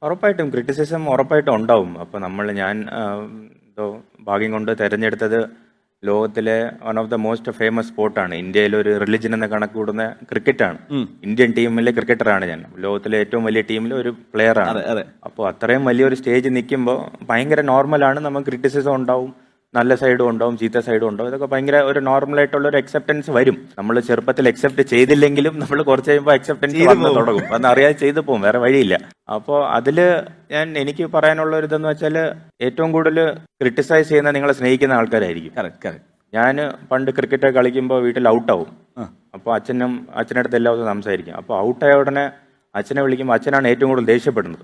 ഉറപ്പായിട്ടും ക്രിറ്റിസിസം ഉറപ്പായിട്ടും ഉണ്ടാവും. അപ്പോൾ ഞാൻ എന്തോ ഭാഗ്യം കൊണ്ട് തിരഞ്ഞെടുത്തത് ലോകത്തിലെ one of the most famous സ്പോർട്ടാണ്. ഇന്ത്യയിലെ ഒരു റിലിജൻ എന്ന കണക്ക് കൂടുന്ന ക്രിക്കറ്റാണ്. ഇന്ത്യൻ ടീമിലെ ക്രിക്കറ്ററാണ് ഞാൻ. ലോകത്തിലെ ഏറ്റവും വലിയ ടീമിലെ ഒരു പ്ലെയറാണ്. അപ്പോൾ അത്രയും വലിയൊരു സ്റ്റേജ് നിൽക്കുമ്പോൾ ഭയങ്കര നോർമലാണ്. നമുക്ക് ക്രിറ്റിസിസം ഉണ്ടാവും, നല്ല സൈഡും ഉണ്ടാവും, ചീത്ത സൈഡും ഉണ്ടാവും. ഇതൊക്കെ ഭയങ്കര ഒരു നോർമലായിട്ടുള്ള ഒരു അക്സെപ്റ്റൻസ് വരും. നമ്മൾ ചെറുപ്പത്തിൽ അക്സെപ്റ്റ് ചെയ്തില്ലെങ്കിലും നമ്മൾ കുറച്ച് കഴിയുമ്പോൾ അക്സെപ്റ്റൻസ് വന്ന് തുടങ്ങും. അന്ന് അറിയാതെ ചെയ്തു പോകും, വേറെ വഴിയില്ല. അപ്പോൾ എനിക്ക് പറയാനുള്ള ഒരു ഇതെന്ന് വെച്ചാൽ, ഏറ്റവും കൂടുതൽ ക്രിട്ടിസൈസ് ചെയ്യുന്ന നിങ്ങളെ സ്നേഹിക്കുന്ന ആൾക്കാരായിരിക്കും. ഞാൻ പണ്ട് ക്രിക്കറ്റ് കളിക്കുമ്പോൾ വീട്ടിൽ ഔട്ടാവും. അപ്പോൾ അച്ഛനടുത്ത് എല്ലാ ദിവസവും സംസാരിക്കും. അപ്പോൾ ഔട്ടായ ഉടനെ അച്ഛനെ വിളിക്കുമ്പോൾ അച്ഛനാണ് ഏറ്റവും കൂടുതൽ ദേഷ്യപ്പെടുന്നത്.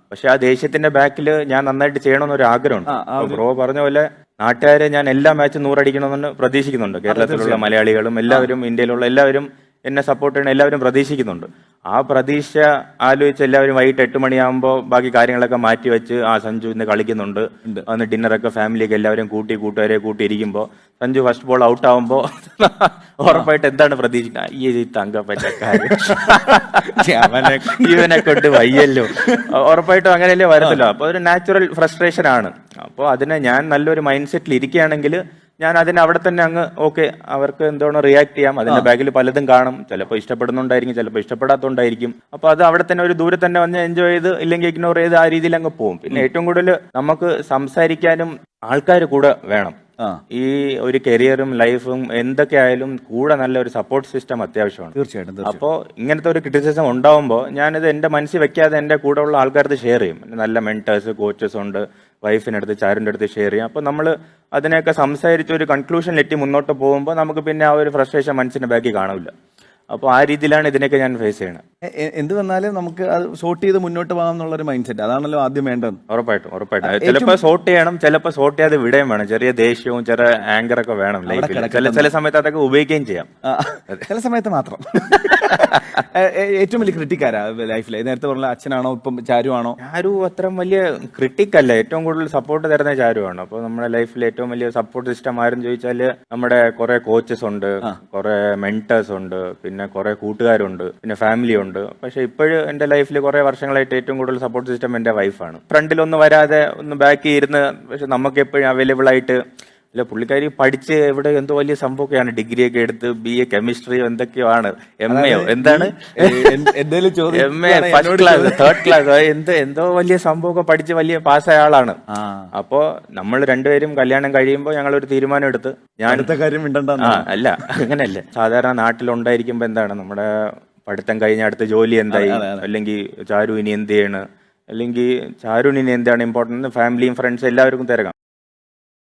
പക്ഷെ ആ ദേഷ്യത്തിന്റെ ബാക്കിൽ ഞാൻ നന്നായിട്ട് ചെയ്യണമെന്നൊരു ആഗ്രഹമുണ്ട്. ബ്രോ പറഞ്ഞ പോലെ നാട്ടുകാരെ ഞാൻ എല്ലാ മാച്ചും 100 അടിക്കണമെന്ന് പ്രതീക്ഷിക്കുന്നുണ്ട്. കേരളത്തിലുള്ള മലയാളികളും എല്ലാവരും, ഇന്ത്യയിലുള്ള എല്ലാവരും എന്നെ സപ്പോർട്ട് ചെയ്യണം, എല്ലാവരും പ്രതീക്ഷിക്കുന്നുണ്ട്. ആ പ്രതീക്ഷ ആലോചിച്ച് എല്ലാവരും വൈകിട്ട് 8 മണിയാകുമ്പോൾ ബാക്കി കാര്യങ്ങളൊക്കെ മാറ്റി വെച്ച് സഞ്ജു ഇന്ന് കളിക്കുന്നുണ്ട്, അന്ന് ഡിന്നറൊക്കെ ഫാമിലിയൊക്കെ എല്ലാവരും കൂട്ടുകാരെ കൂട്ടിയിരിക്കുമ്പോൾ സഞ്ജു ഫസ്റ്റ് ബോൾ ഔട്ട് ആവുമ്പോൾ ഉറപ്പായിട്ട് എന്താണ് പ്രതീക്ഷിക്കുന്നത്? ഈ തങ്കപ്പച്ചക്കാര് ഇവനെ കൊണ്ട് വയ്യല്ലോ. ഉറപ്പായിട്ടും അങ്ങനെയല്ലേ വരത്തില്ല. അപ്പോൾ ഒരു നാച്ചുറൽ ഫ്രസ്ട്രേഷൻ ആണ്. അപ്പോൾ അതിനെ ഞാൻ നല്ലൊരു മൈൻഡ് സെറ്റിൽ ഇരിക്കുകയാണെങ്കിൽ ഞാൻ അതിനെ അവിടെ തന്നെ അങ്ങ് ഓക്കെ, അവർക്ക് എന്തോണോ റിയാക്ട് ചെയ്യാം. അതിന്റെ ബാക്കിൽ പലതും കാണും. ചിലപ്പോൾ ഇഷ്ടപ്പെടുന്നുണ്ടായിരിക്കും, ചിലപ്പോൾ ഇഷ്ടപ്പെടാത്തതുണ്ടായിരിക്കും. അപ്പൊ അത് അവിടെ തന്നെ ഒരു ദൂരെ തന്നെ വന്ന് എൻജോയ് ചെയ്ത്, ഇല്ലെങ്കിൽ ഇഗ്നോർ ചെയ്ത് ആ രീതിയിൽ അങ്ങ് പോകും. പിന്നെ ഏറ്റവും കൂടുതൽ നമുക്ക് സംസാരിക്കാനും ആൾക്കാർ കൂടെ വേണം. ഈ ഒരു കരിയറും ലൈഫും എന്തൊക്കെ ആയാലും കൂടെ നല്ല ഒരു സപ്പോർട്ട് സിസ്റ്റം അത്യാവശ്യമാണ്. തീർച്ചയായിട്ടും. അപ്പോൾ ഇങ്ങനത്തെ ഒരു ക്രിറ്റിസിസം ഉണ്ടാവുമ്പോൾ ഞാനിത് എന്റെ മനസ്സിൽ വെക്കാതെ എന്റെ കൂടെ ഉള്ള ആൾക്കാർക്ക് ഷെയർ ചെയ്യും. നല്ല മെന്റേഴ്സ്, കോച്ചസ് ഉണ്ട്, വൈഫിനടുത്ത്, ചാരുന്റെ അടുത്ത് ഷെയർ ചെയ്യും. അപ്പോൾ നമ്മൾ അതിനെയൊക്കെ സംസാരിച്ച് ഒരു കൺക്ലൂഷനിലെത്തി മുന്നോട്ട് പോകുമ്പോൾ നമുക്ക് പിന്നെ ആ ഒരു ഫ്രസ്ട്രേഷൻ മനസ്സിന്റെ ബാക്കി കാണില്ല. അപ്പോൾ ആ രീതിയിലാണ് ഇതിനൊക്കെ ഞാൻ ഫേസ് ചെയ്യണത്. എന്ത് വന്നാലും നമുക്ക് അത് സോർട്ട് ചെയ്ത് മുന്നോട്ട് പോകാം എന്നുള്ളൊരു മൈൻഡ് സെറ്റ്, അതാണല്ലോ ആദ്യം വേണ്ടത്. ഉറപ്പായിട്ടും ചിലപ്പോൾ സോർട്ട് ചെയ്യണം, ചിലപ്പോൾ സോർട്ട് ചെയ്യാതെ വിടുകയും വേണം. ചെറിയ ദേഷ്യവും ചെറിയ ആങ്കറൊക്കെ വേണം ലൈഫിൽ. ചില സമയത്ത് അതൊക്കെ ഉപയോഗിക്കുകയും ചെയ്യാം, ചില സമയത്ത് മാത്രം. ഏറ്റവും വലിയ ക്രിട്ടിക്കാരാ ലൈഫിൽ? നേരത്തെ പറഞ്ഞ അച്ഛനാണോ, ഇപ്പം ചാരു ആണോ? ചാരു അത്ര വലിയ ക്രിട്ടിക് അല്ല. ഏറ്റവും കൂടുതൽ സപ്പോർട്ട് തരുന്ന ചാരുവാണ്. അപ്പോൾ നമ്മുടെ ലൈഫിൽ ഏറ്റവും വലിയ സപ്പോർട്ട് സിസ്റ്റം ആരെന്ന് ചോദിച്ചാൽ നമ്മുടെ കുറെ കോച്ചസ് ഉണ്ട്, കുറെ മെന്റേഴ്സ് ഉണ്ട്, പിന്നെ കുറെ കൂട്ടുകാരുണ്ട്, പിന്നെ ഫാമിലി ഉണ്ട്. പക്ഷെ ഇപ്പോഴും എന്റെ ലൈഫിൽ കുറെ വർഷങ്ങളായിട്ട് ഏറ്റവും കൂടുതൽ സപ്പോർട്ട് സിസ്റ്റം എന്റെ വൈഫാണ്. ഫ്രണ്ടിലൊന്നും വരാതെ ഒന്ന് ബാക്കി ഇരുന്ന്, പക്ഷെ നമുക്ക് എപ്പോഴും അവൈലബിൾ ആയിട്ട്. അല്ല, പുള്ളിക്കാരി പഠിച്ച് ഇവിടെ എന്തോ വലിയ സംഭവമൊക്കെയാണ്, ഡിഗ്രി ഒക്കെ എടുത്ത് BA കെമിസ്ട്രിയോ എന്തൊക്കെയോ ആണ്, MAയോ എന്താണ്, MA first class, third class, എന്തോ വലിയ സംഭവമൊക്കെ പഠിച്ച് വലിയ പാസ്സായ ആളാണ്. അപ്പോ നമ്മൾ രണ്ടുപേരും കല്യാണം കഴിയുമ്പോൾ ഞങ്ങൾ ഒരു തീരുമാനം എടുത്ത്, അല്ല അങ്ങനെയല്ലേ, സാധാരണ നാട്ടിലുണ്ടായിരിക്കുമ്പോ എന്താണ്, നമ്മുടെ പഠിത്തം കഴിഞ്ഞ അടുത്ത ജോലി എന്തായി, അല്ലെങ്കിൽ ചാരു ഇനി എന്ത് ചെയ്യണ്, അല്ലെങ്കിൽ ചാരുവിന് ഇനി എന്താണ് ഇമ്പോർട്ടൻറ്റ്, ഫാമിലിയും ഫ്രണ്ട്സും എല്ലാവർക്കും തിരക്കാം.